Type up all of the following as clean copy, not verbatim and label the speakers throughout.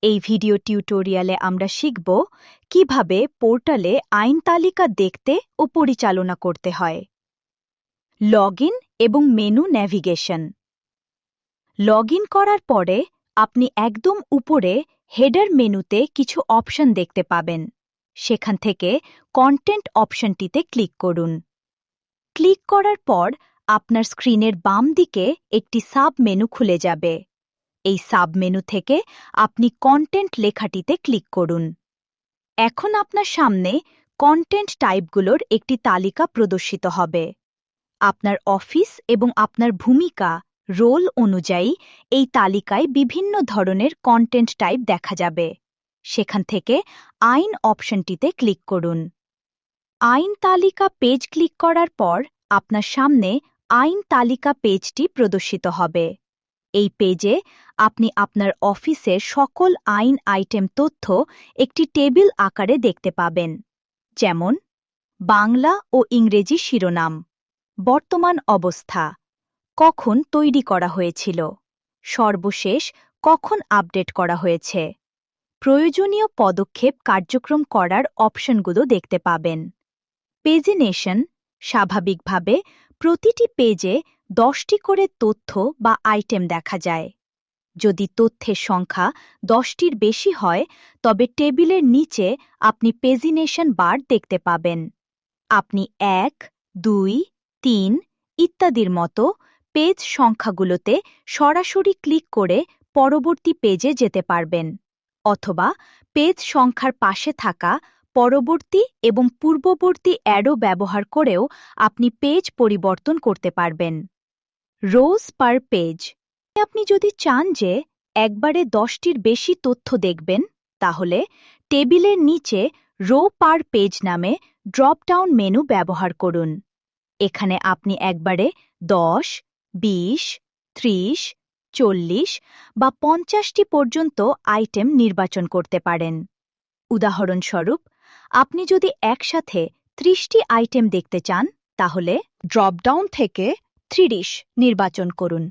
Speaker 1: এই ভিডিও টিউটোরিয়ালে আমরা শিখব কিভাবে পোর্টালে আইন তালিকা দেখতে ও পরিচালনা করতে হয়। লগইন এবং মেনু ন্যাভিগেশন। লগইন করার পরে আপনি একদম উপরে হেডার মেনুতে কিছু অপশন দেখতে পাবেন। সেখান থেকে কন্টেন্ট অপশনটিতে ক্লিক করুন। ক্লিক করার পর আপনার স্ক্রিনের বাম দিকে একটি সাব মেনু খুলে যাবে। এই সাব মেনু থেকে আপনি কন্টেন্ট লেখাটিতে ক্লিক করুন। এখন আপনার সামনে কন্টেন্ট টাইপগুলোর একটি তালিকা প্রদর্শিত হবে। আপনার অফিস এবং আপনার ভূমিকা রোল অনুযায়ী এই তালিকায় বিভিন্ন ধরনের কন্টেন্ট টাইপ দেখা যাবে। সেখান থেকে আইন অপশনটিতে ক্লিক করুন। আইন তালিকা পেজ ক্লিক করার পর আপনার সামনে আইন তালিকা পেজটি প্রদর্শিত হবে। এই পেজে আপনি আপনার অফিসের সকল আইন আইটেম তথ্য একটি টেবিল আকারে দেখতে পাবেন, যেমন বাংলা ও ইংরেজি শিরোনাম, বর্তমান অবস্থা, কখন তৈরি করা হয়েছিল, সর্বশেষ কখন আপডেট করা হয়েছে, প্রয়োজনীয় পদক্ষেপ কার্যক্রম করার অপশনগুলো দেখতে পাবেন। পেজিনেশন, স্বাভাবিকভাবে প্রতিটি পেজে 10টি করে তথ্য বা আইটেম দেখা যায়। যদি তথ্যের সংখ্যা 10টির বেশি হয় তবে টেবিলের নিচে আপনি পেজিনেশন বার দেখতে পাবেন। আপনি 1, 2, 3 ইত্যাদির মতো পেজ সংখ্যাগুলোতে সরাসরি ক্লিক করে পরবর্তী পেজে যেতে পারবেন, অথবা পেজ সংখ্যার পাশে থাকা পরবর্তী এবং পূর্ববর্তী অ্যারো ব্যবহার করেও আপনি পেজ পরিবর্তন করতে পারবেন। রোজ পার পেজ। আপনি যদি চান যে একবারে 10টির বেশি তথ্য দেখবেন, তাহলে টেবিলের নিচে রো পার পেজ নামে ড্রপ-ডাউন মেনু ব্যবহার করুন। এখানে আপনি একবারে 10, 20, 30, 40 বা 50টি পর্যন্ত আইটেম নির্বাচন করতে পারেন। উদাহরণস্বরূপ, আপনি যদি একসাথে 30টি আইটেম দেখতে চান, তাহলে ড্রপ-ডাউন থেকে 30 নির্বাচন করুন।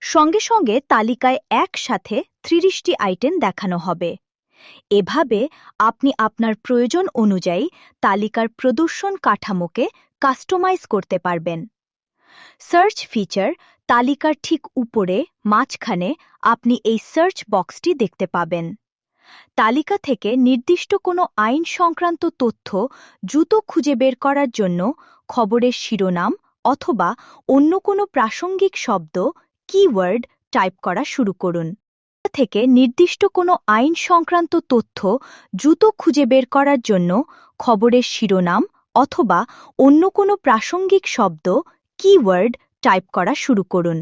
Speaker 1: সঙ্গে সঙ্গে তালিকায় একসাথে 30টি আইটেম দেখানো হবে। এভাবে আপনি আপনার প্রয়োজন অনুযায়ী তালিকার প্রদর্শন কাঠামোকে কাস্টমাইজ করতে পারবেন। Search feature. তালিকার ঠিক উপরে মাঝখানে আপনি এই সার্চ বক্সটি দেখতে পাবেন। তালিকা থেকে নির্দিষ্ট কোনো আইন সংক্রান্ত তথ্য দ্রুত খুঁজে বের করার জন্য খবরের শিরোনাম অথবা অন্য কোনো প্রাসঙ্গিক শব্দ কিওয়ার্ড টাইপ করা শুরু করুন। থেকে নির্দিষ্ট কোনো আইন সংক্রান্ত তথ্য দ্রুত খুঁজে বের করার জন্য খবরের শিরোনাম অথবা অন্য কোনো প্রাসঙ্গিক শব্দ কিওয়ার্ড টাইপ করা শুরু করুন।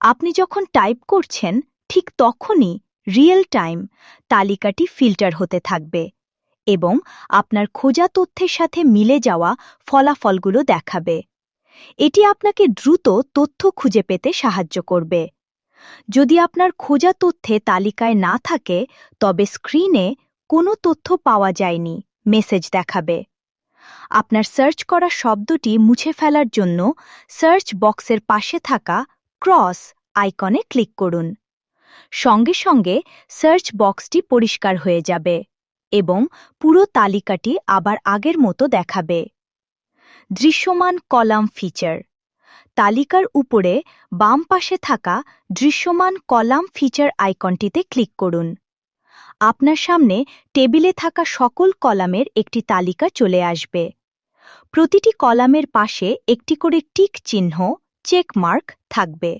Speaker 1: আপনি যখন টাইপ করছেন ঠিক তখনই রিয়েল টাইম তালিকাটি ফিল্টার হতে থাকবে এবং আপনার খোঁজা তথ্যের সাথে মিলে যাওয়া ফলাফলগুলো দেখাবে। এটি আপনাকে দ্রুত তথ্য খুঁজে পেতে সাহায্য করবে। যদি আপনার খোঁজা তথ্যে তালিকায় না থাকে, তবে স্ক্রিনে কোনো তথ্য পাওয়া যায়নি মেসেজ দেখাবে। আপনার সার্চ করা শব্দটি মুছে ফেলার জন্য সার্চ বক্সের পাশে থাকা ক্রস আইকনে ক্লিক করুন। সঙ্গে সঙ্গে সার্চ বক্সটি পরিষ্কার হয়ে যাবে এবং পুরো তালিকাটি আবার আগের মতো দেখাবে। দৃশ্যমান কলাম ফিচার। তালিকার উপরে বাম পাশে থাকা দৃশ্যমান কলাম ফিচার আইকনটিতে ক্লিক করুন। আপনার সামনে টেবিলে থাকা সকল কলামের একটি তালিকা চলে আসবে। প্রতিটি কলামের পাশে একটি করে টিক চিহ্ন চেকমার্ক থাকবে।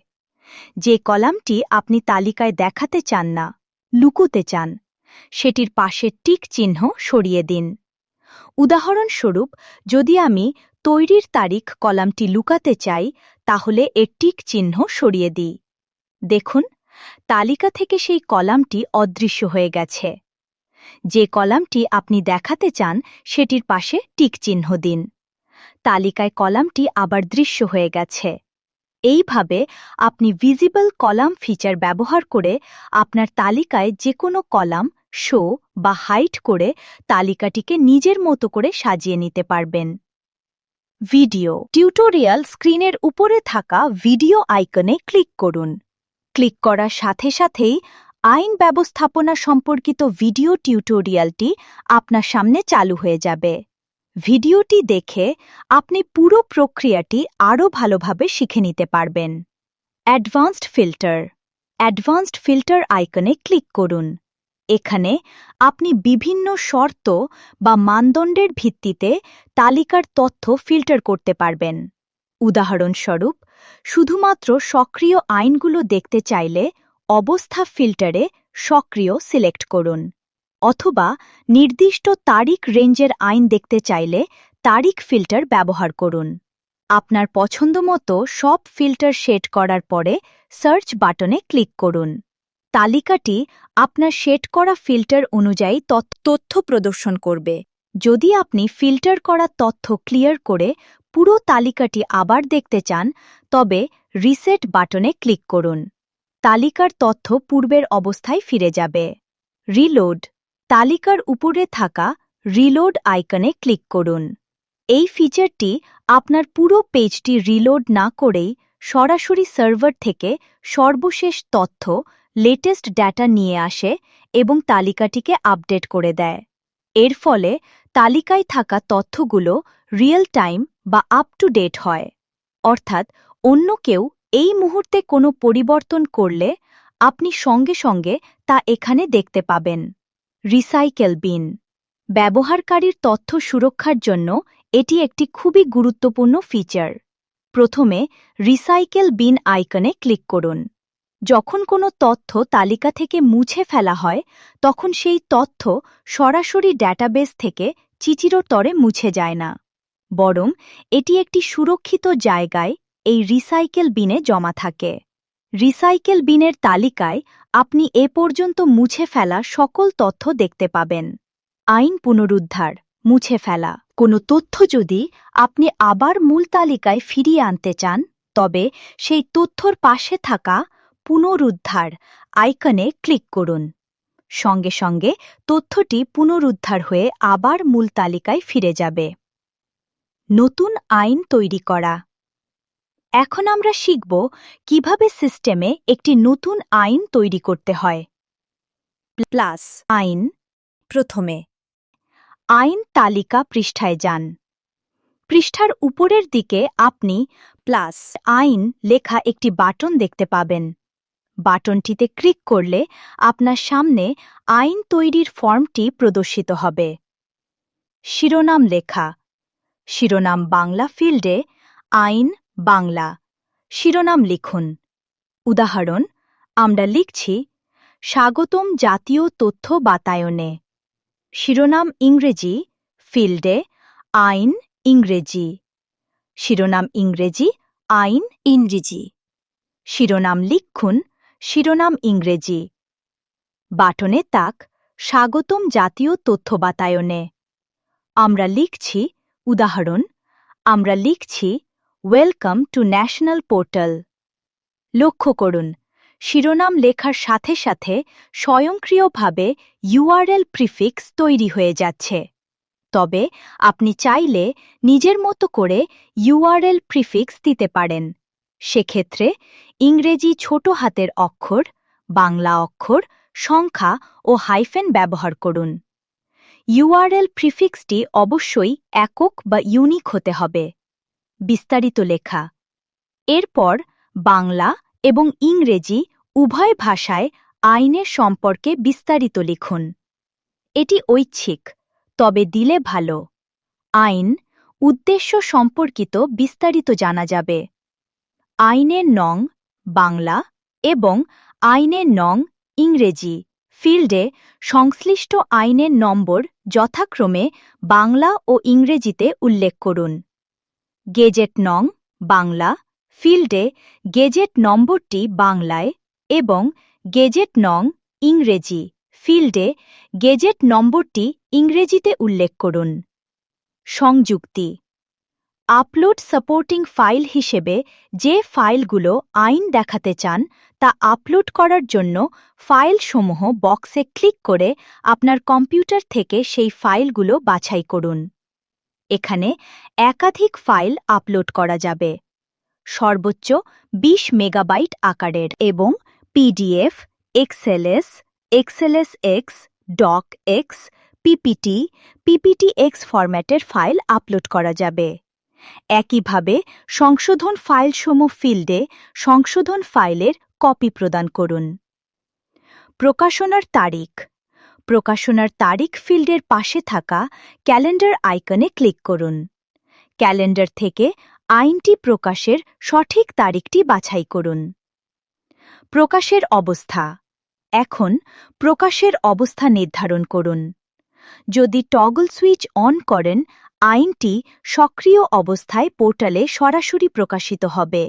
Speaker 1: যে কলামটি আপনি তালিকায় দেখাতে চান না, লুকোতে চান, সেটির পাশে টিক চিহ্ন সরিয়ে দিন। উদাহরণস্বরূপ, যদি আমি তৈরির তারিখ কলামটি লুকাতে চাই, তাহলে এর টিক চিহ্ন সরিয়ে দিই। দেখুন, তালিকা থেকে সেই কলামটি অদৃশ্য হয়ে গেছে। যে কলামটি আপনি দেখাতে চান সেটির পাশে টিক চিহ্ন দিন। তালিকায় কলামটি আবার দৃশ্য হয়ে গেছে। এইভাবে আপনি ভিজিবল কলাম ফিচার ব্যবহার করে আপনার তালিকায় যে কোনো কলাম শো বা হাইড করে তালিকাটিকে নিজের মতো করে সাজিয়ে নিতে পারবেন। Video tutorial. স্ক্রিনের উপরে থাকা ভিডিও আইকনে ক্লিক করুন। ক্লিক করার সাথে সাথেই আইন ব্যবস্থাপনা সম্পর্কিত ভিডিও টিউটোরিয়ালটি আপনার সামনে চালু হয়ে যাবে। ভিডিওটি দেখে আপনি পুরো প্রক্রিয়াটি আরও ভালোভাবে শিখে নিতে পারবেন। Advanced filter. অ্যাডভান্সড ফিল্টার আইকনে ক্লিক করুন। এখানে আপনি বিভিন্ন শর্ত বা মানদণ্ডের ভিত্তিতে তালিকার তথ্য ফিল্টার করতে পারবেন। উদাহরণস্বরূপ, শুধুমাত্র সক্রিয় আইনগুলো দেখতে চাইলে অবস্থা ফিল্টারে সক্রিয় সিলেক্ট করুন, অথবা নির্দিষ্ট তারিখ রেঞ্জের আইন দেখতে চাইলে তারিখ ফিল্টার ব্যবহার করুন। আপনার পছন্দমতো সব ফিল্টার সেট করার পরে সার্চ বাটনে ক্লিক করুন। তালিকাটি আপনার সেট করা ফিল্টার অনুযায়ী তথ্য প্রদর্শন করবে। যদি আপনি ফিল্টার করা তথ্য ক্লিয়ার করে পুরো তালিকাটি আবার দেখতে চান, তবে রিসেট বাটনে ক্লিক করুন। তালিকার তথ্য পূর্বের অবস্থায় ফিরে যাবে। রিলোড। তালিকার উপরে থাকা রিলোড আইকনে ক্লিক করুন। এই ফিচারটি আপনার পুরো পেজটি রিলোড না করেই সরাসরি সার্ভার থেকে সর্বশেষ তথ্য, লেটেস্ট ডেটা নিয়ে আসে এবং তালিকাটিকে আপডেট করে দেয়। এর ফলে তালিকায় থাকা তথ্যগুলো রিয়েল টাইম বা আপ টু ডেট হয়। অর্থাৎ অন্য কেউ এই মুহূর্তে কোনো পরিবর্তন করলে আপনি সঙ্গে সঙ্গে তা এখানে দেখতে পাবেন। Recycle bin. ব্যবহারকারীর তথ্য সুরক্ষার জন্য এটি একটি খুবই গুরুত্বপূর্ণ ফিচার। প্রথমে রিসাইকেল বিন আইকনে ক্লিক করুন। যখন কোনো তথ্য তালিকা থেকে মুছে ফেলা হয়, তখন সেই তথ্য সরাসরি ডেটাবেস থেকে চিরতরে মুছে যায় না, বরং এটি একটি সুরক্ষিত জায়গায় এই রিসাইকেল বিনে জমা থাকে। রিসাইকেল বিনের তালিকায় আপনি এ পর্যন্ত মুছে ফেলা সকল তথ্য দেখতে পাবেন। আইন পুনরুদ্ধার, মুছে ফেলা। কোনো তথ্য যদি আপনি আবার মূল তালিকায় ফিরিয়ে আনতে চান, তবে সেই তথ্যর পাশে থাকা পুনরুদ্ধার আইকনে ক্লিক করুন। সঙ্গে সঙ্গে তথ্যটি পুনরুদ্ধার হয়ে আবার মূল তালিকায় ফিরে যাবে। নতুন আইন তৈরি করা। এখন আমরা শিখব কিভাবে সিস্টেমে একটি নতুন আইন তৈরি করতে হয়। প্লাস আইন। প্রথমে আইন তালিকা পৃষ্ঠায় যান। পৃষ্ঠার উপরের দিকে আপনি প্লাস আইন লেখা একটি বাটন দেখতে পাবেন। বাটনটিতে ক্লিক করলে আপনার সামনে আইন তৈরির ফর্মটি প্রদর্শিত হবে। শিরোনাম লেখা। শিরোনাম বাংলা ফিল্ডে আইন বাংলা শিরোনাম লিখুন। উদাহরণ, আমরা লিখছি স্বাগতম জাতীয় তথ্য বাতায়নে। শিরোনাম ইংরেজি ফিল্ডে আইন ইংরেজি। শিরোনাম ইংরেজি আইন ইংরেজি। শিরোনাম লিখুন শিরোনাম ইংরেজি। বাটনে তাক স্বাগতম জাতীয় তথ্য বাতায়নে। আমরা লিখছি, উদাহরণ, আমরা লিখছি ওয়েলকাম টু ন্যাশনাল পোর্টাল। লক্ষ্য করুন, শিরোনাম লেখার সাথে সাথে স্বয়ংক্রিয়ভাবে ইউআরএল প্রিফিক্স তৈরি হয়ে যাচ্ছে। তবে আপনি চাইলে নিজের মতো করে ইউআরএল প্রিফিক্স দিতে পারেন। সেক্ষেত্রে ইংরেজি ছোট হাতের অক্ষর, বাংলা অক্ষর, সংখ্যা ও হাইফেন ব্যবহার করুন। ইউআরএল প্রিফিক্সটি অবশ্যই একক বা ইউনিক হতে হবে। বিস্তারিত লেখা। এরপর বাংলা এবং ইংরেজি উভয় ভাষায় আইনের সম্পর্কে বিস্তারিত লিখুন। এটি ঐচ্ছিক, তবে দিলে ভালো। আইন, উদ্দেশ্য সম্পর্কিত বিস্তারিত জানা যাবে। আইনের নং বাংলা এবং আইনের নং ইংরেজি ফিল্ডে সংশ্লিষ্ট আইনের নম্বর যথাক্রমে বাংলা ও ইংরেজিতে উল্লেখ করুন। গেজেট নং বাংলা ফিল্ডে গেজেট নম্বরটি বাংলায় এবং গেজেট নং ইংরেজি ফিল্ডে গেজেট নম্বরটি ইংরেজিতে উল্লেখ করুন। সংযুক্তি। আপলোড সাপোর্টিং ফাইল হিসেবে যে ফাইলগুলো আইন দেখাতে চান তা আপলোড করার জন্য ফাইলসমূহ বক্সে ক্লিক করে আপনার কম্পিউটার থেকে সেই ফাইলগুলো বাছাই করুন। এখানে একাধিক ফাইল আপলোড করা যাবে, সর্বোচ্চ 20 মেগাবাইট আকারের এবং PDF, XLS, XLSX, DOCX, PPT, PPTX ফরম্যাটের ফাইল আপলোড করা যাবে। একইভাবে সংশোধন ফাইলসমূহ ফিল্ডে সংশোধন ফাইলের কপি প্রদান করুন। প্রকাশনার তারিখ। প্রকাশনার তারিখ ফিল্ডের পাশে থাকা ক্যালেন্ডার আইকনে ক্লিক করুন। ক্যালেন্ডার থেকে আইনটি প্রকাশের সঠিক তারিখটি বাছাই করুন। প্রকাশের অবস্থা। এখন প্রকাশের অবস্থা নির্ধারণ করুন। যদি টগল সুইচ অন করেন, আইনটি সক্রিয় অবস্থায় পোর্টালে সরাসরি প্রকাশিত হবে,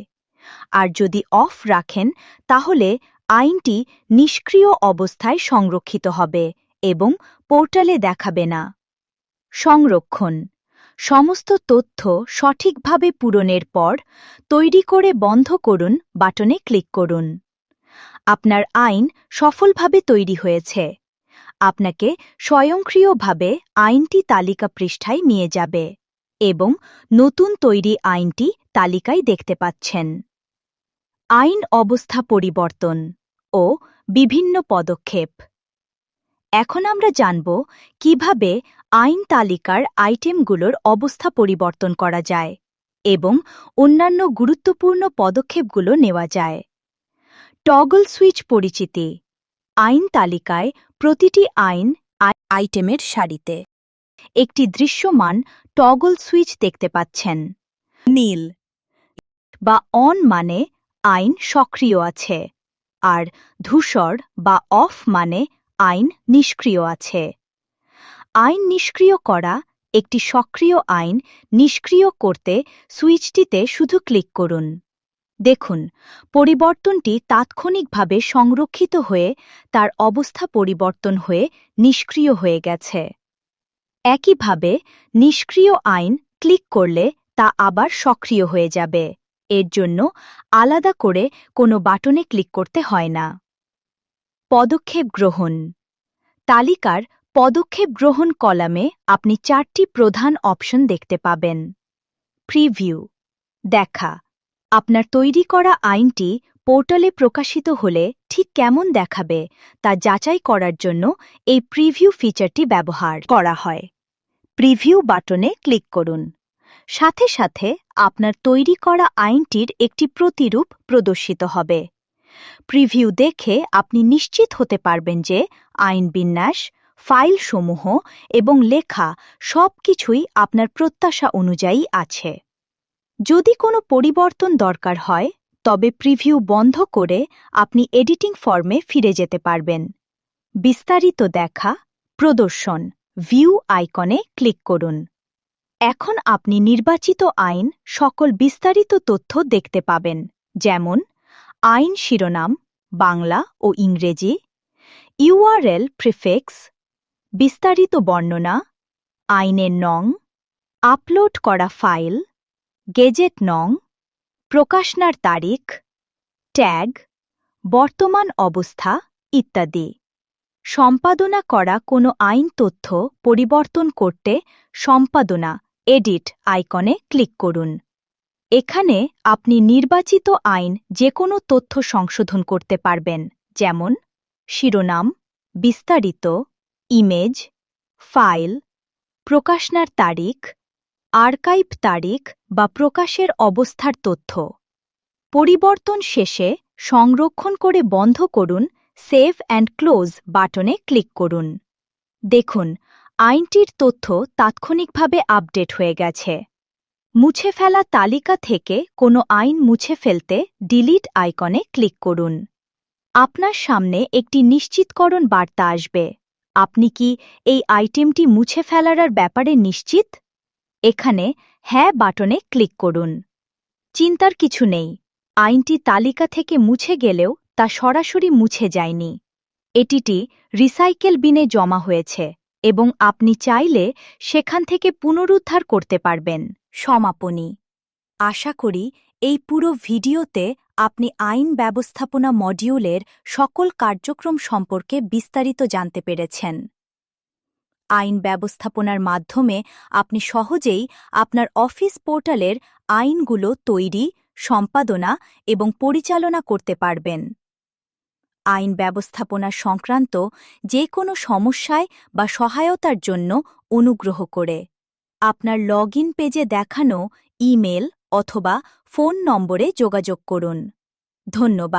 Speaker 1: আর যদি অফ রাখেন তাহলে আইনটি নিষ্ক্রিয় অবস্থায় সংরক্ষিত হবে এবং পোর্টালে দেখাবে না। সংরক্ষণ। সমস্ত তথ্য সঠিকভাবে পূরণের পর তৈরি করে বন্ধ করুন বাটনে ক্লিক করুন। আপনার আইন সফলভাবে তৈরি হয়েছে। আপনাকে স্বয়ংক্রিয়ভাবে আইনটি তালিকা পৃষ্ঠায় নিয়ে যাবে এবং নতুন তৈরি আইনটি তালিকায় দেখতে পাচ্ছেন। আইন অবস্থা পরিবর্তন ও বিভিন্ন পদক্ষেপ। এখন আমরা জানব কিভাবে আইন তালিকার আইটেমগুলোর অবস্থা পরিবর্তন করা যায় এবং অন্যান্য গুরুত্বপূর্ণ পদক্ষেপগুলো নেওয়া যায়। টগল সুইচ পরিচিতি। আইন তালিকায় প্রতিটি আইন আইটেমের সারিতে একটি দৃশ্যমান টগল সুইচ দেখতে পাচ্ছেন। নীল বা অন মানে আইন সক্রিয় আছে, আর ধূসর বা অফ মানে আইন নিষ্ক্রিয় আছে। আইন নিষ্ক্রিয় করা। একটি সক্রিয় আইন নিষ্ক্রিয় করতে সুইচটিতে শুধু ক্লিক করুন। দেখুন, পরিবর্তনটি তাৎক্ষণিকভাবে সংরক্ষিত হয়ে তার অবস্থা পরিবর্তন হয়ে নিষ্ক্রিয় হয়ে গেছে। একইভাবে নিষ্ক্রিয় আইন ক্লিক করলে তা আবার সক্রিয় হয়ে যাবে। এর জন্য আলাদা করে কোনো বাটনে ক্লিক করতে হয় না। পদক্ষেপ গ্রহণ। তালিকার পদক্ষেপ গ্রহণ কলামে আপনি 4টি প্রধান অপশন দেখতে পাবেন। প্রিভিউ, দেখা। আপনার তৈরি করা আইনটি পোর্টালে প্রকাশিত হলে ঠিক কেমন দেখাবে তা যাচাই করার জন্য এই প্রিভিউ ফিচারটি ব্যবহার করা হয়। প্রিভিউ বাটনে ক্লিক করুন। সাথে সাথে আপনার তৈরি করা আইনটির একটি প্রতিরূপ প্রদর্শিত হবে। প্রিভিউ দেখে আপনি নিশ্চিত হতে পারবেন যে আইন বিন্যাস, ফাইলসমূহ এবং লেখা সবকিছুই আপনার প্রত্যাশা অনুযায়ী আছে। যদি কোনো পরিবর্তন দরকার হয়, তবে প্রিভিউ বন্ধ করে আপনি এডিটিং ফর্মে ফিরে যেতে পারবেন। বিস্তারিত দেখা, প্রদর্শন, ভিউ আইকনে ক্লিক করুন। এখন আপনি নির্বাচিত আইন সকল বিস্তারিত তথ্য দেখতে পাবেন, যেমন আইন শিরোনাম বাংলা ও ইংরেজি, ইউআরএল প্রিফিক্স, বিস্তারিত বর্ণনা, আইনের নং, আপলোড করা ফাইল, গেজেট নং, প্রকাশনার তারিখ, ট্যাগ, বর্তমান অবস্থা ইত্যাদি। সম্পাদনা করা কোনো আইন তথ্য পরিবর্তন করতে সম্পাদনা এডিট আইকনে ক্লিক করুন। এখানে আপনি নির্বাচিত আইন যে কোনো তথ্য সংশোধন করতে পারবেন, যেমন শিরোনাম, বিস্তারিত, ইমেজ, ফাইল, প্রকাশনার তারিখ, আর্কাইভ তারিখ বা প্রকাশের অবস্থার তথ্য। পরিবর্তন শেষে সংরক্ষণ করে বন্ধ করুন সেভ অ্যান্ড ক্লোজ বাটনে ক্লিক করুন। দেখুন, আইনটির তথ্য তাৎক্ষণিকভাবে আপডেট হয়ে গেছে। মুছে ফেলা তালিকা থেকে কোনো আইন মুছে ফেলতে ডিলিট আইকনে ক্লিক করুন। আপনার সামনে একটি নিশ্চিতকরণ বার্তা আসবে। আপনি কি এই আইটেমটি মুছে ফেলার ব্যাপারে নিশ্চিত? এখানে হ্যাঁ বাটনে ক্লিক করুন। চিন্তার কিছু নেই, আইনটি তালিকা থেকে মুছে গেলেও তা সরাসরি মুছে যায়নি। এটিটি রিসাইকেল বিনে জমা হয়েছে এবং আপনি চাইলে সেখান থেকে পুনরুদ্ধার করতে পারবেন। সমাপনী। আশা করি এই পুরো ভিডিওতে আপনি আইন ব্যবস্থাপনা মডিউলের সকল কার্যক্রম সম্পর্কে বিস্তারিত জানতে পেরেছেন। আইন ব্যবস্থাপনার মাধ্যমে আপনি সহজেই আপনার অফিস পোর্টালের আইনগুলো তৈরি, সম্পাদনা এবং পরিচালনা করতে পারবেন। আইন ব্যবস্থাপনা সংক্রান্ত যে কোনো সমস্যায় বা সহায়তার জন্য অনুগ্রহ করে আপনার লগইন পেজে দেখানো ইমেল অথবা ফোন নম্বরে যোগাযোগ করুন। ধন্যবাদ।